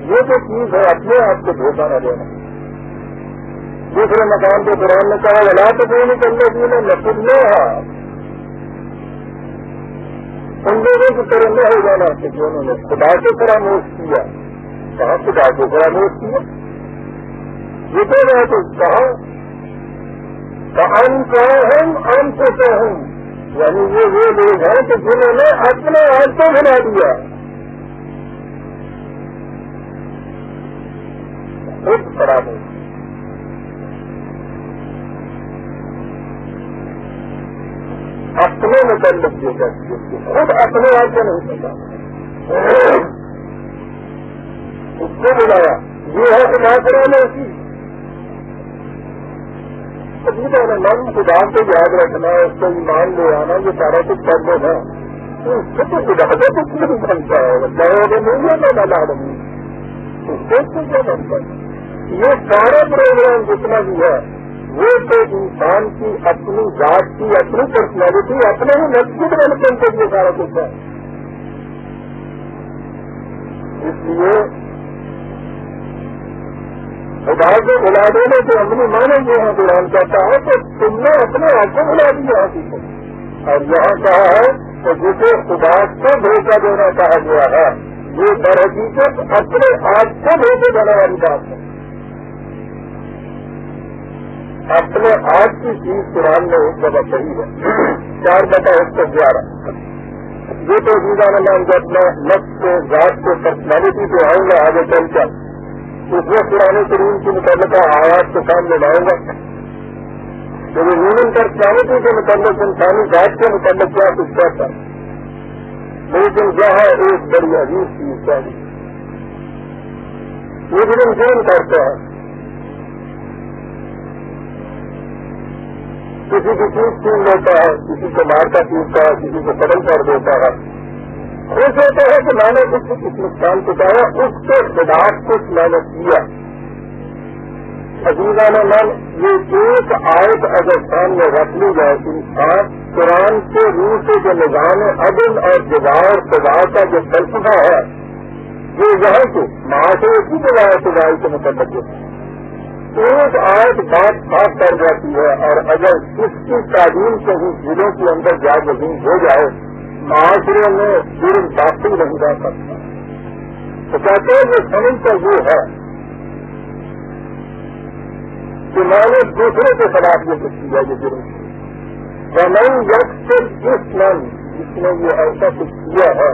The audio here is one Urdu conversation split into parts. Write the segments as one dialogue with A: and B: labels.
A: یہ جو چیز ہے اپنے آپ کو دھوکہ نہ دینا. دوسرے مقام پہ قرآن نے کہا ولا تکونوا کالذین نسوا اللہ، ان لوگوں کی طرح نہ ہو جانا کہ انہوں نے خدا کو فراموش کیا. کہاں خدا کو فراموش کیا؟ یہ تو ہے تو کہا کأنفسہم انفسہم، یعنی یہ وہ لوگ ہیں کہ جنہوں نے اپنے آپ کو بنا دیا، خود فراموش. اپنے متعلق یہ کرتی ہے، خود اپنے آپ کو نہیں پتا، اس کو بلایا. یہ ہے خدا فراموشی. من خدا کو یاد رکھنا، اس کو ایمان لے آنا، یہ سارا کچھ کر دینا، اس سے تو خدا کا کچھ نہیں بنتا ہے. نہیں ہے نا لالمی، اس سے کچھ نہیں بنتا. یہ سارا پروگرام جتنا بھی ہے وہ تو انسان کی اپنی ذات کی اپنی پرسنالٹی اپنے ہی نفسی ڈیولپمنٹ کے لیے سارا کچھ ہے. اس لیے خدا کو بلا دینے کے اپنی مانے یہ ہے قرآن کہتا ہے کہ تم نے اپنے آپ کو بلا دیا حقیقت. اور یہاں کہا ہے کہ جسے خدا کو دھوکہ دینا کہا گیا ہے یہ در حقیقت اپنے آپ کو دھوکے دینے والی بات ہے. اپنے آپ کی چیز قرآن میں ایک جگہ صحیح ہے. 4:11 یہ تو جیزان مان جب میں نفس کو ذات کو پرسنالٹی پہ آؤں گا آگے چل کر اس میں قرآن کریم کی متعلقہ آیات کے سامنے لاؤں گا کہ وہ ہیومن پرسنالٹی کے متعلق انسانی ذات کے متعلق کیا کچھ کہتا ہے. لیکن یہاں ایک بڑی عجیب چیز چاہیے. یہ بھی انسان کرتا ہے، کسی کی چیز چھین لیتا ہے، کسی کو مارتا پیٹتا ہے، کسی کو قتل کر دیتا ہے. خوش ہوتا ہے کہ میں نے کچھ نقصان پہنچایا، اس کے خلاف کچھ میں نے کیا. عزیزان من یہ ایک آیت اگر سامنے رکھ لی جائے انسان قرآن کے روح سے جو نظام عدل اور جزا اور سزا کا جو فلسفہ ہے یہ یہاں کے معاشرے کی جزا سزائی کے متعلق ایک آیت بات صاف کر جاتی ہے. اور اگر اس کی تعلیم سے ہی ضلعوں کے اندر جا وزین ہو جائے معاشرے میں جرم داخل نہیں رہ سکتا. تو کہتے ہیں یہ سمجھتا یہ ہے کہ میں نے دوسرے کے خلاف یہ کچھ کیا یہ جرم نہیں یک جس من جس نے یہ ایسا کچھ کیا ہے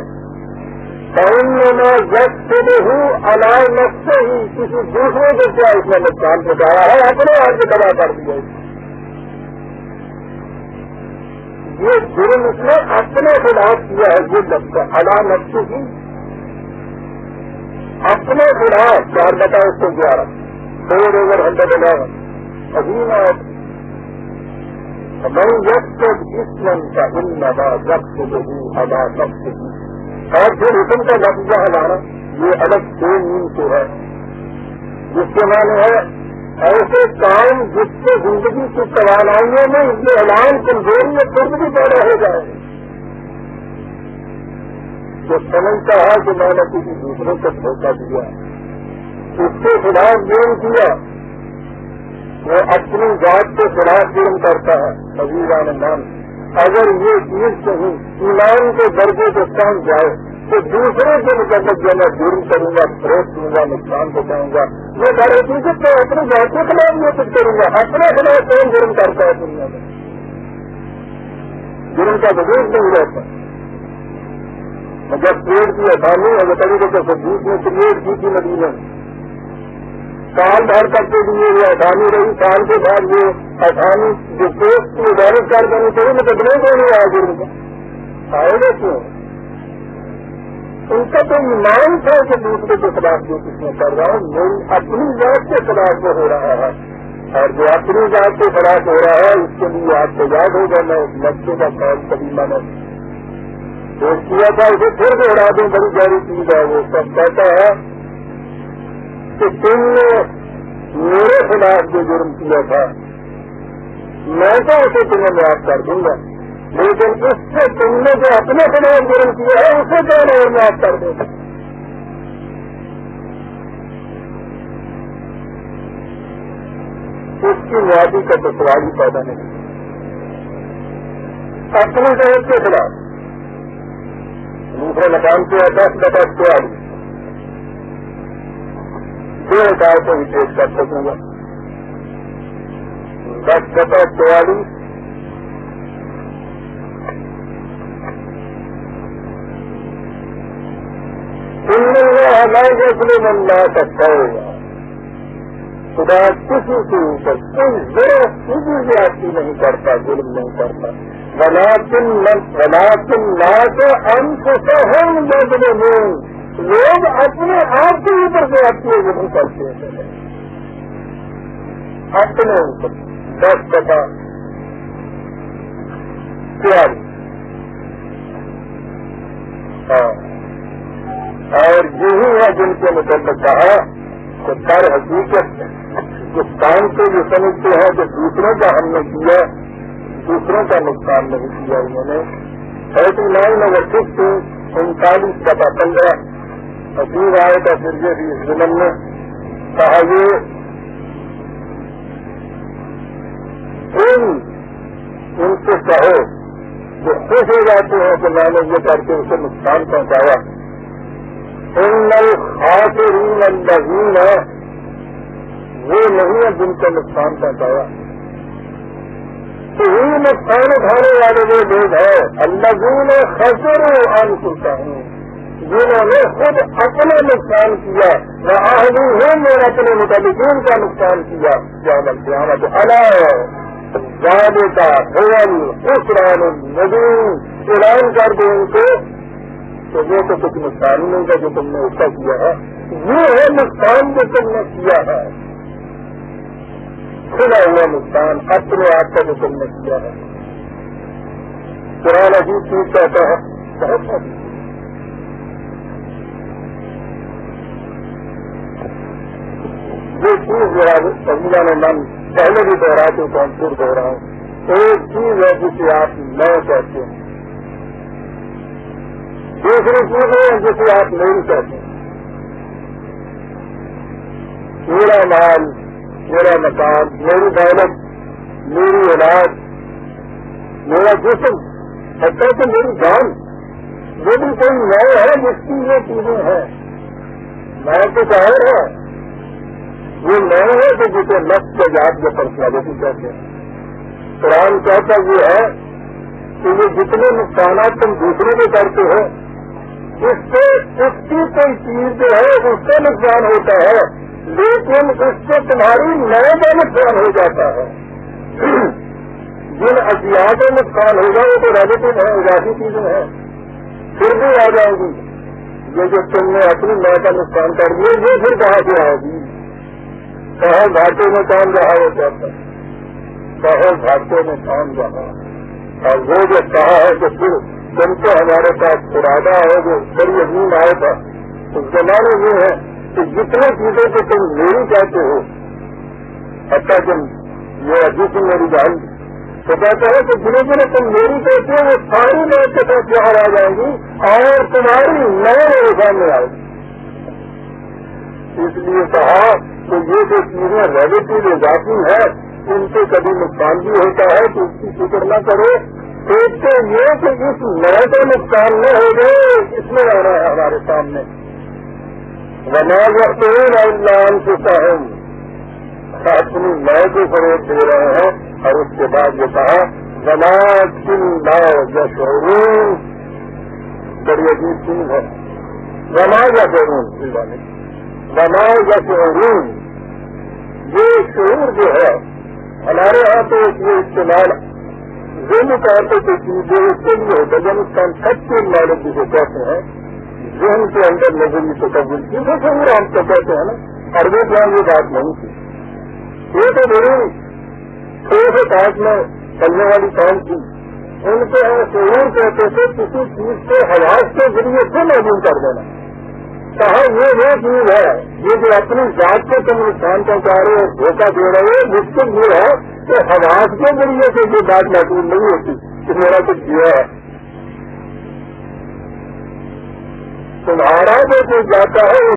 A: میں یک سے ہوں علائے نفس سے ہی کسی دوسرے کو کیا اس نے نقصان پہنچایا ہے اپنے آپ کو تباہ کر دیا. یہ جرم اس نے اپنے خلاف کیا ہے. یہ لگتا علا نفس کی اپنے خلاف 4:11 4/111 عظیم من یکسب اسما فانما یکسبه علی نفسه. اور پھر حکم کا لفظ ہلانا یہ الگ 2 نیم سے ہے جس کے معنی ہے ایسے کام جس سے زندگی کی توانائیوں میں یہ اعلان کمزوری میں خود بھی پیدا ہو جائے. جو سمجھتا ہے کہ میں نے کسی دوسرے کو دھوکہ دیا اس کے خلاف جرم کیا وہ اپنی ذات کے خلاف جرم کرتا ہے. عزیزان مان اگر یہ چیز کہیں ایمان کے درجے کو پہنچ جائے تو دوسرے کے متعلق جو میں جرم کروں گا فروخت دوں گا نقصان پہنچاؤں گا میں ہر حقیقت تو اپنی ذات کے خلاف یہ کچھ کروں گا. اپنے خلاف کون جرم کرتا ہے دنیا میں؟ جرم کا وجود نہیں رہتا. جب پیڑ کی آسانی اور طریقے سے سبزیت میں کریٹ کی تھی مدینے سال بھر تک کے لیے یہ آسانی رہی. سال کے بعد یہ آسانی جو پیٹ کی ادارت کار کرنی چاہیے مقدمے کو نہیں آیا جرم کا آئے گا کیوں؟ ان کا تو ایمان تھا کہ دوسرے کے خلاف جو کچھ میں کر رہا ہوں میری اپنی ذات کے خلاف جو ہو رہا ہے اور جو اپنی ذات کے خلاف ہو رہا ہے اس کے لیے آپ کو یاد ہوگا میں اس بچے کا خیال کبھی میں نے پیش کیا تھا. اسے پھر دوہرا دوں بڑی گہری چیز ہے. وہ سب کہتا ہے کہ تم نے میرے خلاف جو جرم کیا تھا میں تو اسے تمہیں معاف کر دوں گا لیکن اس سے تم نے جو اپنے خلاف جرم کیا ہے اسے کیا نہیں معاف کر دوں گا. اس کی معافی کا تو سوال ہی پیدا نہیں. اپنے ذہن کے خلاف دوسرے مقام سے 10/44 دو ہدایتیں بھی پیش کر سکوں گا. 10/44 ہمارے اپنے من لا سکتا ہوگا. خدا کسی کے اوپر کوئی ضرور کسی زیادتی نہیں کرتا، ظلم نہیں کرتا. ولكن لا انفسهم يظلمون. لوگ اپنے آپ کے اوپر زیادتی ظلم کرتے ہیں، اپنے اوپر. 10/44 اور یہی ہے جن کے متعلق کہا کہ در حقیقت نقصان کو یہ سمجھتے ہیں کہ دوسروں کا ہم نے کیا، دوسروں کا نقصان نہیں کیا. انہوں نے 39/15 عجیب آئے کا ذریعے بھی اس ضمن میں کہا یہ ان سے کہو جو خوش ہو جاتے ہیں کہ میں نے یہ کر کے اسے نقصان پہنچایا. ان الخاسرین الذین وہ نہیں ہے جن کو نقصان پہنچایا. تو یہ نقصان اٹھانے والے وہ لوگ ہیں الذین خسروا انفسهم، جنہوں نے خود اپنا نقصان کیا. واہلوہم اور اپنے متعلقین کا نقصان کیا. یوم القیامت الا ذالک هو الخسران المبین. اعلان کر دو ان کو تو وہ تو کچھ نقصان ہی نہیں تھا جو تم نے اس کا کیا ہے، یہ ہے نقصان جو تم نے کیا ہے، کھلا ہوا نقصان اپنے آپ کا جو تم نے کیا ہے. قرآن عجیب چیز کہتا ہے، بہت عجیب. یہ چیز ذرا سمجھا نے من پہلے بھی دوہرا چکا ہوں، پھر دوہراؤں. ایک چیز ہے جسے آپ میں کہتے ہیں، دوسری چیز ہے جسے آپ نہیں کہتے ہیں. میرا مال، میرا مکان، میری دولت، میری اولاد، میرا جسم، حتیٰ کہ میری جان، یہ بھی کوئی نئے ہے جس کی یہ چیزیں ہیں. میں تو ظاہر ہے یہ نئے ہے کہ جسے نفس کے جات کے پرسنالٹی کہتے ہیں. قرآن کہتا یہ ہے کہ یہ جتنے نقصانات تم دوسروں کو کرتے ہو اس سے اس کی کوئی چیز جو ہے اس سے نقصان ہوتا ہے، لیکن اس سے تمہاری نئے کا نقصان ہو جاتا ہے. جن اشیاء کا نقصان ہوگا وہ تو ریلیٹو ہے، اضافی چیزیں ہیں، پھر بھی آ جائیں گی. یہ جو تم نے اپنی نئے کا نقصان کر دیا یہ پھر کہاں سے آئے گی؟ کہاں گھاٹے میں کام رہا وہ کہتا ہے، کہاں گھاٹے میں کام رہا. اور وہ جو کہا ہے کہ پھر جن کو ہمارے پاس ارادہ ہے جو بڑی عظیم آئے تھا، اس کے معنی یہ ہے کہ جتنے چیزیں کو تم میری کہتے ہو، حتیٰ کہ یہ عجیب میری جان تو کہتا ہے کہ جنہیں جنہیں تم میری کہتے ہو وہ ساری نئے کے ساتھ باہر آ جائیں گی اور تمہاری نئے میرے سامنے آئے گی. اس لیے کہا کہ یہ جو چیزیں ریلیٹو اضافی ہے ان سے کبھی نقصان بھی ہوتا ہے تو اس کی فکر نہ کرو. ایک تو یہ کہ اس نئے کا نقصان نہ ہو جائے اس میں آ رہا ہے ہمارے سامنے. وما يخسرون الا انفسهم، اپنی نئے کو فروغ دے رہے ہیں. اور اس کے بعد یہ کہا ولكن لا يشعرون. بڑی عجیب چیز ہے وما يشعرون. وما يشعرون یہ شعور جو ہے ہمارے یہاں تو یہ استعمال ذہنی طور پہ کوئی چیز جو اس کے لیے ہوتا ہے جب اس کنسپچل نالج جسے کہتے ہیں، ذہن کے اندر نظری تصور کی وہ شعور ہم کو کہتے ہیں نا. عربی جہاں یہ بات نہیں تھی. یہ تو میری 6 میں چلنے والی قوم تھی، ان کو شعور کہتے تھے کسی چیز کو حواس کے ذریعے سے محدود کر دینا. کہا یہ وہ چیز ہے یہ جو اپنی ذات کو تم نقصان پہنچا رہے ہو، دھوکہ دے رہے ہو، مشکل یہ ہے کہ حواس کے ذریعے سے یہ بات محدود نہیں ہوتی کہ میرا کچھ کیا ہے. تمہارا جو کوئی جاتا ہے